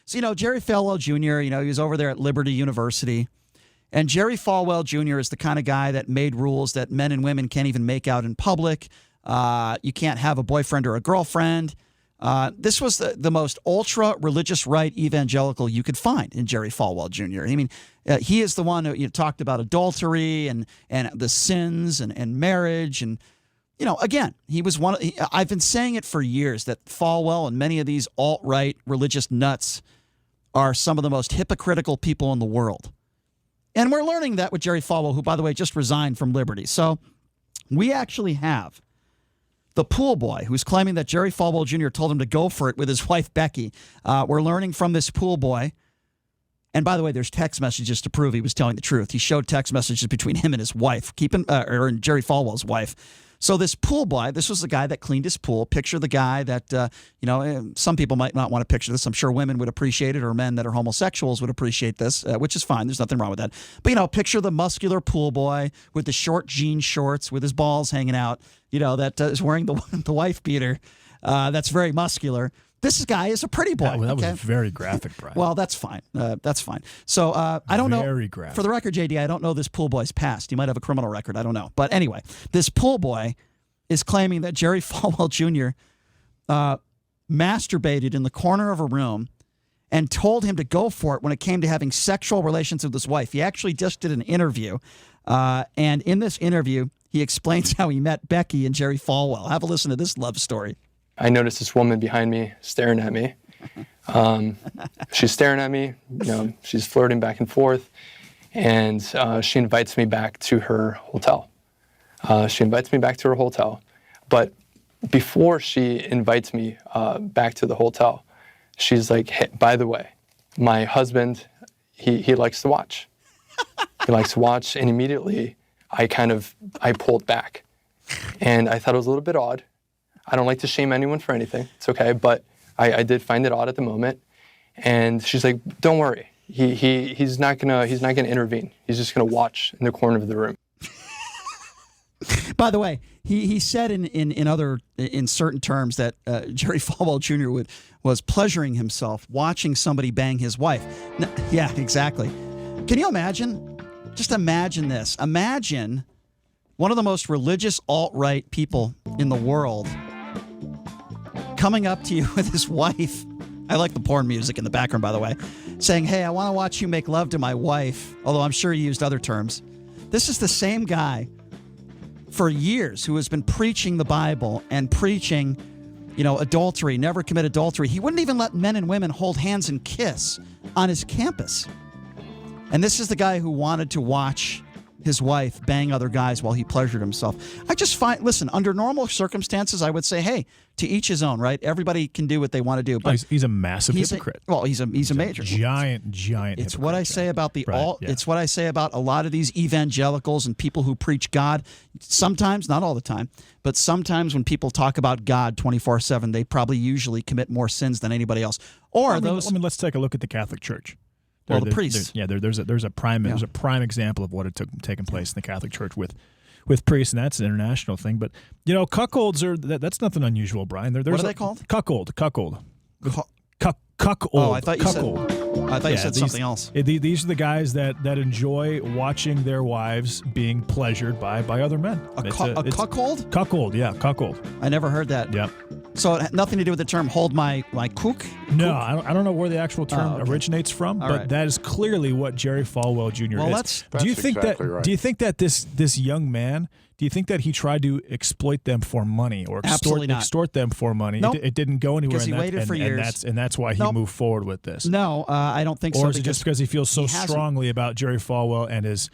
So, Jerry Falwell Jr., he was over there at Liberty University. And Jerry Falwell Jr. is the kind of guy that made rules that men and women can't even make out in public. You can't have a boyfriend or a girlfriend. This was the most ultra-religious right evangelical you could find in Jerry Falwell Jr. I mean, he is the one who talked about adultery and the sins and marriage. And, again, he was I've been saying it for years that Falwell and many of these alt-right religious nuts are some of the most hypocritical people in the world. And we're learning that with Jerry Falwell, who, by the way, just resigned from Liberty. So we actually have the pool boy who's claiming that Jerry Falwell Jr. told him to go for it with his wife, Becky. We're learning from this pool boy. And by the way, there's text messages to prove he was telling the truth. He showed text messages between him and his wife, or Jerry Falwell's wife. So this pool boy, this was the guy that cleaned his pool. Picture the guy that, some people might not want to picture this. I'm sure women would appreciate it, or men that are homosexuals would appreciate this, which is fine. There's nothing wrong with that. But, picture the muscular pool boy with the short jean shorts with his balls hanging out, that is wearing the wife beater. That's very muscular. This guy is a pretty boy. That was very graphic, Brian. Well, that's fine. That's fine. So I don't know. Very graphic. For the record, JD, I don't know this pool boy's past. He might have a criminal record. I don't know. But anyway, this pool boy is claiming that Jerry Falwell Jr. Masturbated in the corner of a room and told him to go for it when it came to having sexual relations with his wife. He actually just did an interview. And in this interview, he explains how he met Becky and Jerry Falwell. Have a listen to this love story. I noticed this woman behind me staring at me. She's staring at me, she's flirting back and forth, and she invites me back to her hotel. But before she invites me back to the hotel, she's like, hey, by the way, my husband, he likes to watch. He likes to watch, and immediately I pulled back. And I thought it was a little bit odd. I don't like to shame anyone for anything. It's okay, but I did find it odd at the moment. And she's like, "Don't worry. He's not gonna intervene. He's just gonna watch in the corner of the room." By the way, he said in certain terms that Jerry Falwell Jr. was pleasuring himself watching somebody bang his wife. No, yeah, exactly. Can you imagine? Just imagine this. Imagine one of the most religious alt-right people in the world coming up to you with his wife. I like the porn music in the background, by the way, saying, "Hey, I want to watch you make love to my wife," although I'm sure he used other terms. This is the same guy for years who has been preaching the Bible and preaching, adultery, never commit adultery. He wouldn't even let men and women hold hands and kiss on his campus. And this is the guy who wanted to watch his wife bang other guys while he pleasured himself. I just listen, under normal circumstances, I would say, hey, to each his own, right? Everybody can do what they want to do. But he's a massive hypocrite. He's a major. Giant It's what I say about the alt. Yeah. It's what I say about a lot of these evangelicals and people who preach God. Sometimes, not all the time, but sometimes when people talk about God 24/7, they probably usually commit more sins than anybody else. Let's take a look at the Catholic Church. The priests. There's a prime example of what had taken place in the Catholic Church with priests, and that's an international thing. But cuckolds that's nothing unusual, Brian. What are they called? Cuckold. Cuckold. Oh, I thought you said something else. These are the guys that enjoy watching their wives being pleasured by other men. A cuckold? Cuckold, yeah, cuckold. I never heard that. Yep. So it had nothing to do with the term "hold my cook"? No, I don't know where the actual term originates from, but that is clearly what Jerry Falwell Jr. is. Do you think right. Do you think that this young man? Do you think that he tried to exploit them for money or extort them for money? Nope. It didn't go anywhere. Because he waited for years. And that's why he moved forward with this. No, I don't think so. Or is it just because he feels so strongly about Jerry Falwell and his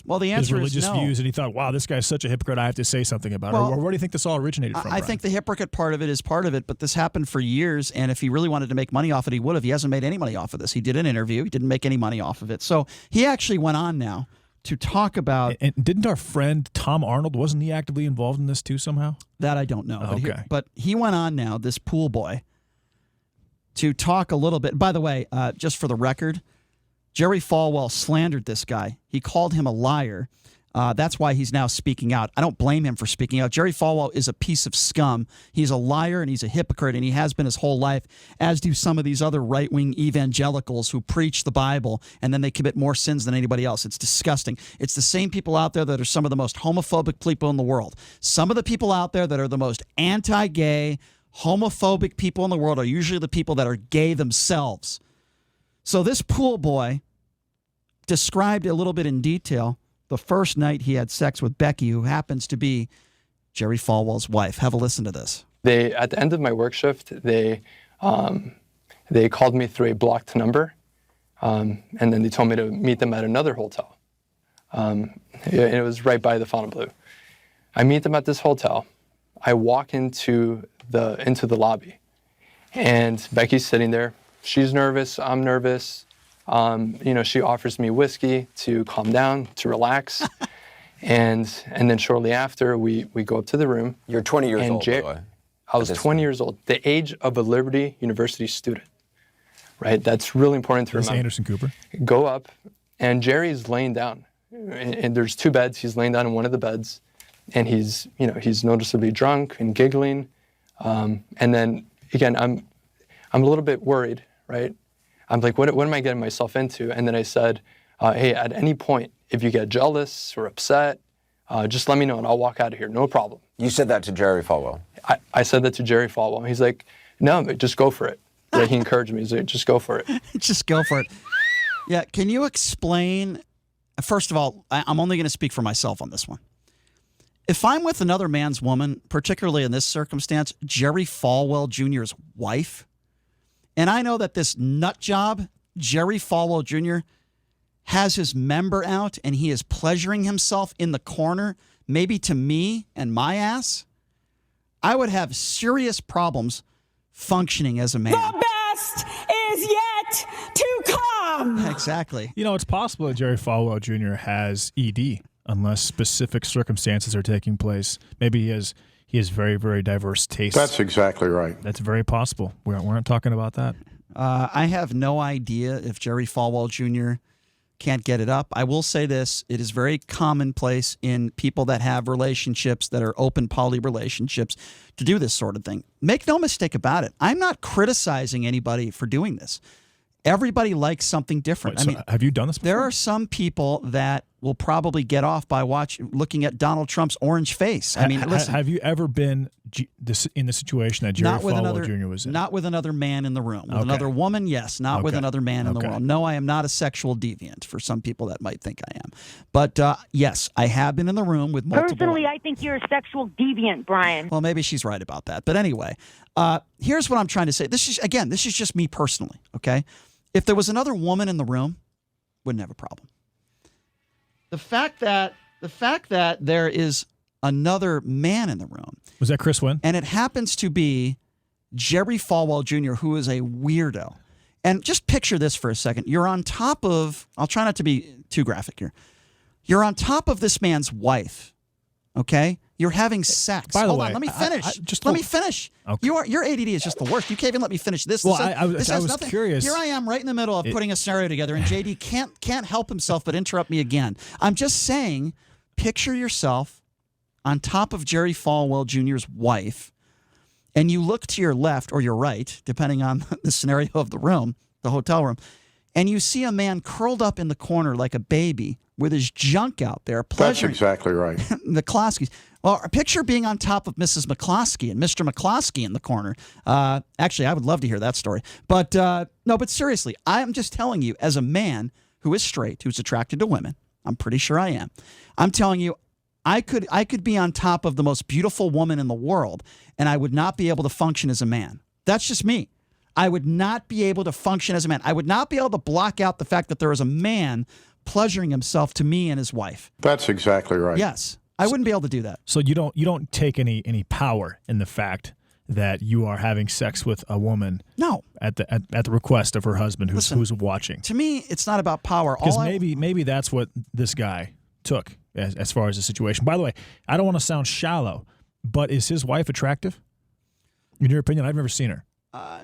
religious views, and he thought, wow, this guy's such a hypocrite, I have to say something about it? Or where do you think this all originated from? I think the hypocrite part of it is part of it, but this happened for years, and if he really wanted to make money off it, he would have. He hasn't made any money off of this. He did an interview. He didn't make any money off of it. So he actually went on now to talk about... And didn't our friend Tom Arnold, wasn't he actively involved in this too somehow? That I don't know. Okay. But he went on now, this pool boy, to talk a little bit. By the way, just for the record, Jerry Falwell slandered this guy. He called him a liar. That's why he's now speaking out. I don't blame him for speaking out. Jerry Falwell is a piece of scum. He's a liar and he's a hypocrite, and he has been his whole life, as do some of these other right-wing evangelicals who preach the Bible and then they commit more sins than anybody else. It's disgusting. It's the same people out there that are some of the most homophobic people in the world. Some of the people out there that are the most anti-gay, homophobic people in the world are usually the people that are gay themselves. So this pool boy described a little bit in detail the first night he had sex with Becky, who happens to be Jerry Falwell's wife. Have a listen to this. At the end of my work shift, they called me through a blocked number, and then they told me to meet them at another hotel. And it was right by the Fontainebleau. I meet them at this hotel. I walk into the lobby, and Becky's sitting there. She's nervous. I'm nervous. She offers me whiskey to calm down, to relax. and then shortly after, we go up to the room. You're 20 years old, by the way. I was 20 years old, the age of a Liberty University student, right? That's really important to remember. Anderson Cooper. Go up, and Jerry's laying down. And there's 2 beds. He's laying down in one of the beds, and he's noticeably drunk and giggling. And then, again, I'm a little bit worried, right? I'm like, what am I getting myself into? And then I said, hey, at any point, if you get jealous or upset, just let me know and I'll walk out of here, no problem. You said that to Jerry Falwell? I said that to Jerry Falwell. He's like, no, just go for it. He encouraged me. He's like, just go for it. Just go for it. Yeah, can you explain, first of all, I'm only going to speak for myself on this one. If I'm with another man's woman, particularly in this circumstance, Jerry Falwell Jr.'s wife, and I know that this nut job, Jerry Falwell Jr., has his member out and he is pleasuring himself in the corner, maybe to me and my ass, I would have serious problems functioning as a man. The best is yet to come. Exactly. It's possible that Jerry Falwell Jr. has ED unless specific circumstances are taking place. Maybe he has very, very diverse tastes. That's exactly right. That's very possible. We're not talking about that. I have no idea if Jerry Falwell Jr. can't get it up. I will say this. It is very commonplace in people that have relationships that are open poly relationships to do this sort of thing. Make no mistake about it. I'm not criticizing anybody for doing this. Everybody likes something different. Wait, have you done this before? There are some people that will probably get off by looking at Donald Trump's orange face. Listen. Have you ever been in the situation that Jerry Falwell Jr. was in? Not with another man in the room. With another woman, yes. Not with another man in the world. No, I am not a sexual deviant for some people that might think I am. But yes, I have been in the room with multiple. Personally, I think you're a sexual deviant, Brian. Well, maybe she's right about that. But anyway, here's what I'm trying to say. This is just me personally, okay? If there was another woman in the room, wouldn't have a problem. The fact that there is another man in the room. Was that Chris Wynn? And it happens to be Jerry Falwell Jr., who is a weirdo. And just picture this for a second. You're on top of, I'll try not to be too graphic here. You're on top of this man's wife, okay? You're having sex. By the Hold way, on, let me finish. Let me finish. Okay. Your ADD is just the worst. You can't even let me finish this. Well, I was curious. Here I am right in the middle of putting a scenario together, and JD can't help himself but interrupt me again. I'm just saying, picture yourself on top of Jerry Falwell Jr.'s wife, and you look to your left or your right, depending on the scenario of the room, the hotel room, and you see a man curled up in the corner like a baby with his junk out there. That's exactly right. The McCloskeys. Well, picture being on top of Mrs. McCloskey and Mr. McCloskey in the corner. Actually, I would love to hear that story. But no, but seriously, I'm just telling you, as a man who is straight, who's attracted to women, I'm pretty sure I am. I'm telling you, I could be on top of the most beautiful woman in the world, and I would not be able to function as a man. That's just me. I would not be able to function as a man. I would not be able to block out the fact that there is a man pleasuring himself to me and his wife. That's exactly right. Yes. I wouldn't be able to do that. So you don't take any power in the fact that you are having sex with a woman. No. At the request of her husband who's watching. To me, it's not about power. Because maybe that's what this guy took as far as the situation. By the way, I don't want to sound shallow, but is his wife attractive? In your opinion, I've never seen her.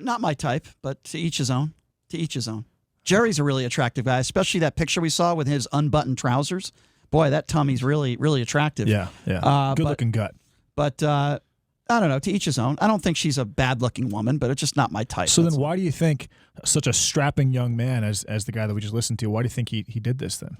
Not my type, but to each his own. To each his own. Jerry's a really attractive guy, especially that picture we saw with his unbuttoned trousers. Boy, that tummy's really, really attractive. Yeah. Good looking gut. But I don't know, to each his own. I don't think she's a bad-looking woman, but it's just not my type. So then why do you think such a strapping young man as the guy that we just listened to, why do you think he did this then?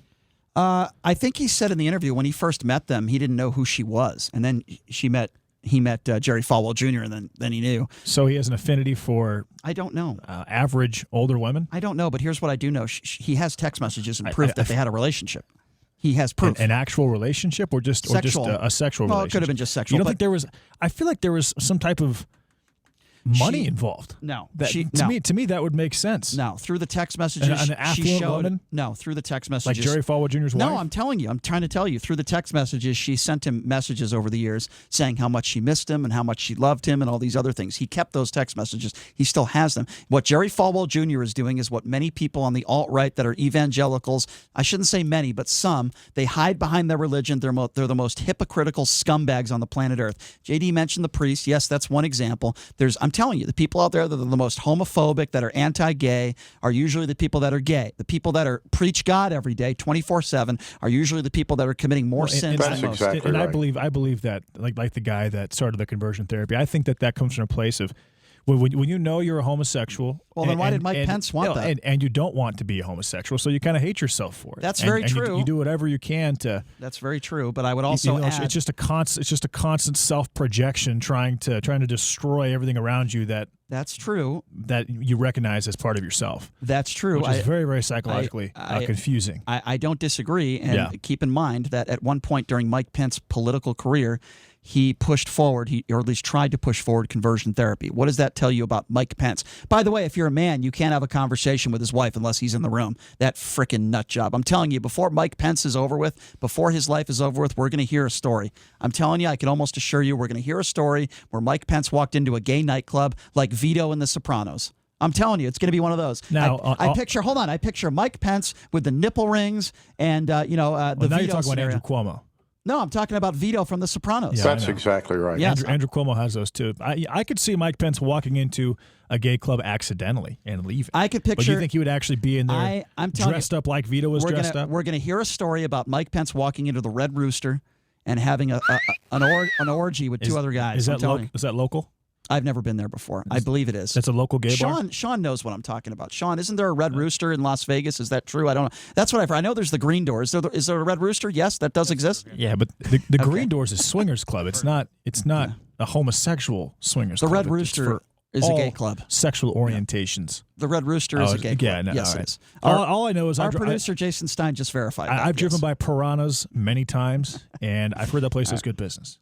I think he said in the interview when he first met them, he didn't know who she was. And then he met Jerry Falwell Jr., and then he knew. So he has an affinity for, I don't know, average older women? I don't know, but here's what I do know. He has text messages and proof that they had a relationship. He has proof. An actual relationship or just sexual. A sexual Well, relationship? it could have been just sexual. You don't think there was – I feel like there was some type of money involved. No. To me, that would make sense. No, through the text messages, an affluent she showed. woman? No, through the text messages, Like Jerry Falwell Jr.'s wife? No, I'm telling you. I'm trying to tell you. Through the text messages, she sent him messages over the years saying how much she missed him and how much she loved him and all these other things. He kept those text messages. He still has them. What Jerry Falwell Jr. is doing is what many people on the alt-right that are evangelicals, I shouldn't say many, but some, they hide behind their religion. They're the most hypocritical scumbags on the planet Earth. JD mentioned the priest. Yes, that's one example. I'm telling you, the people out there that are the most homophobic, that are anti-gay, are usually the people that are gay. The people that are preach God every day, 24/7, are usually the people that are committing more sins than most. Exactly and right. I believe that, like the guy that started the conversion therapy, I think that comes from a place of when you know you're a homosexual. Well, then why did Mike Pence want that? And you don't want to be a homosexual, so you kind of hate yourself for it. That's very true. You do whatever you can to. That's very true. But I would also add, it's just a constant self-projection, trying to destroy everything around you that. That's true. That you recognize as part of yourself. That's true. Which is very, very psychologically confusing. I don't disagree. And keep in mind that at one point during Mike Pence's political career, he pushed forward, or at least tried to push forward conversion therapy. What does that tell you about Mike Pence? By the way, if you're a man, you can't have a conversation with his wife unless he's in the room. That frickin' nut job. I'm telling you, before Mike Pence is over with, before his life is over with, we're going to hear a story. I'm telling you, I can almost assure you we're going to hear a story where Mike Pence walked into a gay nightclub like Vito in The Sopranos. I'm telling you, it's going to be one of those. Now, I picture Mike Pence with the nipple rings and, the now Vito you're talking scenario. about Andrew Cuomo. No, I'm talking about Vito from The Sopranos. Yeah, That's exactly right. Yes. Andrew Cuomo has those too. I could see Mike Pence walking into a gay club accidentally and leaving. I could picture. But do you think he would actually be in there I'm dressed up like Vito was dressed up? We're going to hear a story about Mike Pence walking into the Red Rooster and having an orgy with two other guys. Is that local? I've never been there before. I believe it is. That's a local gay bar? Sean knows what I'm talking about. Sean, isn't there a Red Rooster in Las Vegas? Is that true? I don't know. That's what I've heard. I know there's the Green Door. Is there a Red Rooster? Yes, that does exist. Yeah, but the Green Doors is swingers club. It's not a homosexual swingers club. The Red Rooster is a gay club. Sexual orientations. The Red Rooster is a gay club. Yeah, no, yes, right. it is. All I know is our producer Jason Stein just verified that. I've driven by Piranha's many times, and I've heard that place has good business.